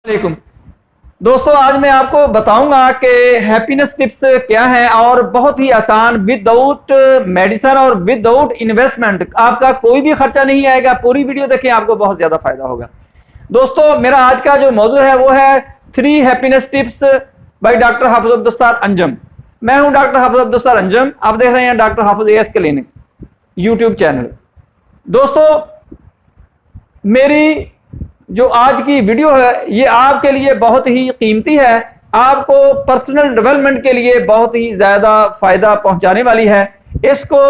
वालेकुम दोस्तों, आज मैं आपको बताऊंगा कि हैप्पीनेस टिप्स क्या है और बहुत ही आसान, विदाउट मेडिसिन और विदाउट इन्वेस्टमेंट, आपका कोई भी खर्चा नहीं आएगा। पूरी वीडियो देखें, आपको बहुत ज्यादा फायदा होगा। दोस्तों, मेरा आज का जो मौजू है वो है 3 हैप्पीनेस टिप्स बाय डॉक्टर हाफिज अब्दुस्तार अंजम। मैं हूं डॉक्टर हाफिज अब्दुस्तार अंजम, आप देख रहे हैं डॉक्टर हाफिज एएस क्लिनिक यूट्यूब चैनल। दोस्तों, मेरी जो आज की वीडियो है ये आपके लिए बहुत ही कीमती है, आपको पर्सनल डेवलपमेंट के लिए बहुत ही ज्यादा फायदा पहुंचाने वाली है। इसको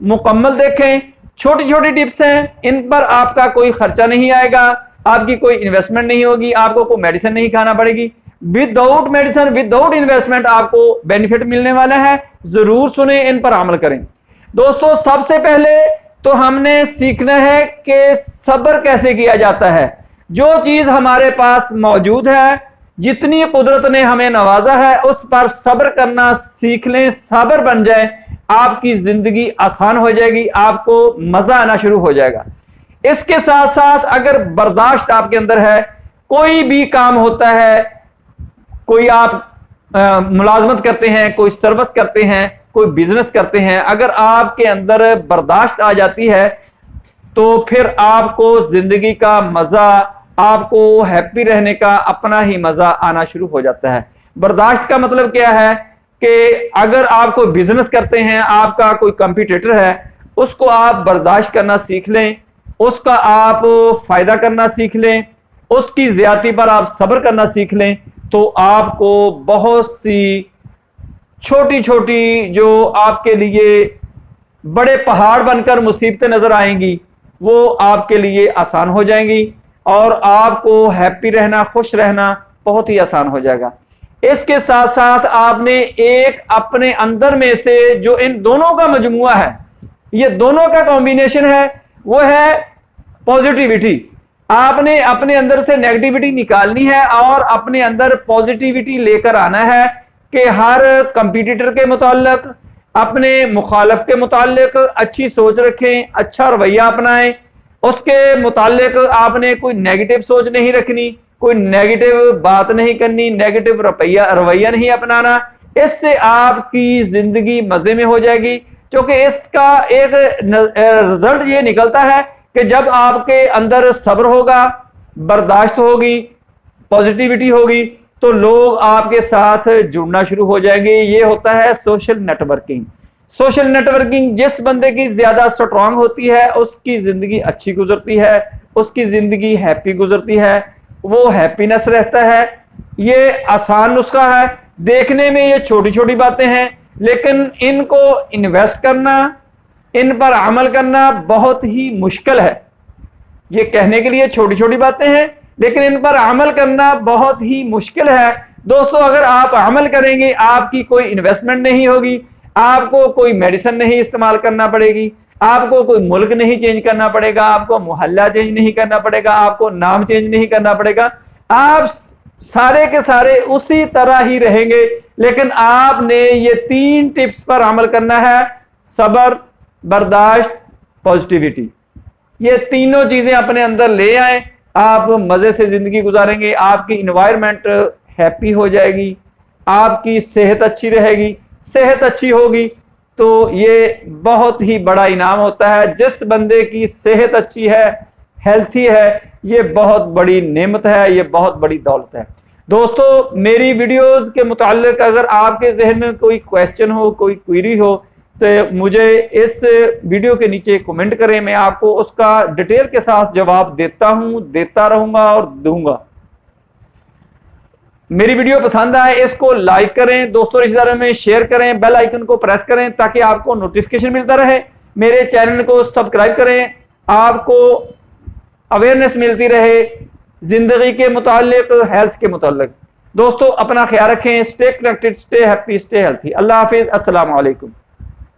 मुकम्मल देखें। छोटी छोटी टिप्स हैं, इन पर आपका कोई खर्चा नहीं आएगा, आपकी कोई इन्वेस्टमेंट नहीं होगी, आपको कोई मेडिसिन नहीं खाना पड़ेगी। विदाउट मेडिसिन, विदाउट इन्वेस्टमेंट आपको बेनिफिट मिलने वाला है। जरूर सुने, इन पर अमल करें। दोस्तों, सबसे पहले तो हमने सीखना है कि सब्र कैसे किया जाता है। जो चीज हमारे पास मौजूद है, जितनी कुदरत ने हमें नवाजा है, उस पर सब्र करना सीख लें। सब्र बन जाए, आपकी जिंदगी आसान हो जाएगी, आपको मजा आना शुरू हो जाएगा। इसके साथ साथ अगर बर्दाश्त आपके अंदर है, कोई भी काम होता है, कोई आप मुलाजमत करते हैं, कोई सर्विस करते हैं, कोई बिजनेस करते हैं, अगर आपके अंदर बर्दाश्त आ जाती है तो फिर आपको जिंदगी का मजा, आपको हैप्पी रहने का अपना ही मजा आना शुरू हो जाता है। बर्दाश्त का मतलब क्या है कि अगर आप कोई बिजनेस करते हैं, आपका कोई कंपटीटर है, उसको आप बर्दाश्त करना सीख लें, उसका आप फायदा करना सीख लें, उसकी ज्यादती पर आप सब्र करना सीख लें, तो आपको बहुत सी छोटी छोटी जो आपके लिए बड़े पहाड़ बनकर मुसीबतें नजर आएंगी, वो आपके लिए आसान हो जाएंगी और आपको हैप्पी रहना, खुश रहना बहुत ही आसान हो जाएगा। इसके साथ साथ आपने एक अपने अंदर में से, जो इन दोनों का मजमुआ है, ये दोनों का कॉम्बिनेशन है, वो है पॉजिटिविटी। आपने अपने अंदर से नेगेटिविटी निकालनी है और अपने अंदर पॉजिटिविटी लेकर आना है कि हर कंपटीटर के मुताल्लिक, अपने मुखालिफ के मुताल्लिक अच्छी सोच रखें, अच्छा रवैया अपनाएं। उसके मुताल्लिक आपने कोई नेगेटिव सोच नहीं रखनी, कोई नेगेटिव बात नहीं करनी, नेगेटिव रवैया नहीं अपनाना। इससे आपकी जिंदगी मजे में हो जाएगी, क्योंकि इसका एक रिजल्ट ये निकलता है कि जब आपके अंदर सब्र होगा, बर्दाश्त होगी, पॉजिटिविटी होगी, तो लोग आपके साथ जुड़ना शुरू हो जाएंगे। ये होता है सोशल नेटवर्किंग। सोशल नेटवर्किंग जिस बंदे की ज्यादा स्ट्रांग होती है, उसकी जिंदगी अच्छी गुजरती है, उसकी जिंदगी हैप्पी गुजरती है, वो हैप्पीनेस रहता है। ये आसान नुस्खा है, देखने में ये छोटी छोटी बातें हैं, लेकिन इनको इन्वेस्ट करना, इन पर अमल करना बहुत ही मुश्किल है। ये कहने के लिए छोटी छोटी बातें हैं, लेकिन इन पर अमल करना बहुत ही मुश्किल है। दोस्तों, अगर आप अमल करेंगे, आपकी कोई इन्वेस्टमेंट नहीं होगी, आपको कोई मेडिसिन नहीं इस्तेमाल करना पड़ेगी, आपको कोई मुल्क नहीं चेंज करना पड़ेगा, आपको मोहल्ला चेंज नहीं करना पड़ेगा, आपको नाम चेंज नहीं करना पड़ेगा, आप सारे के सारे उसी तरह ही रहेंगे। लेकिन आपने ये 3 टिप्स पर अमल करना है: सब्र, बर्दाश्त, पॉजिटिविटी। ये तीनों चीजें अपने अंदर ले आए, आप मजे से जिंदगी गुजारेंगे, आपकी इन्वायरमेंट हैप्पी हो जाएगी, आपकी सेहत अच्छी रहेगी। सेहत अच्छी होगी तो ये बहुत ही बड़ा इनाम होता है। जिस बंदे की सेहत अच्छी है, हेल्थी है, ये बहुत बड़ी नेमत है, ये बहुत बड़ी दौलत है। दोस्तों, मेरी वीडियोस के मुताल्लिक अगर आपके जहन में कोई क्वेश्चन हो, कोई क्वेरी हो, तो मुझे इस वीडियो के नीचे कमेंट करें, मैं आपको उसका डिटेल के साथ जवाब देता हूं, देता रहूंगा और दूंगा। मेरी वीडियो पसंद आए, इसको लाइक करें, दोस्तों रिश्तेदारों में शेयर करें, बेल आइकन को प्रेस करें ताकि आपको नोटिफिकेशन मिलता रहे। मेरे चैनल को सब्सक्राइब करें, आपको अवेयरनेस मिलती रहे जिंदगी के मुताल्लिक, हेल्थ के मुताल्लिक। दोस्तों, अपना ख्याल रखें, stay connected, stay happy, stay healthy. अल्लाह हाफिज, अस्सलाम वालेकुम।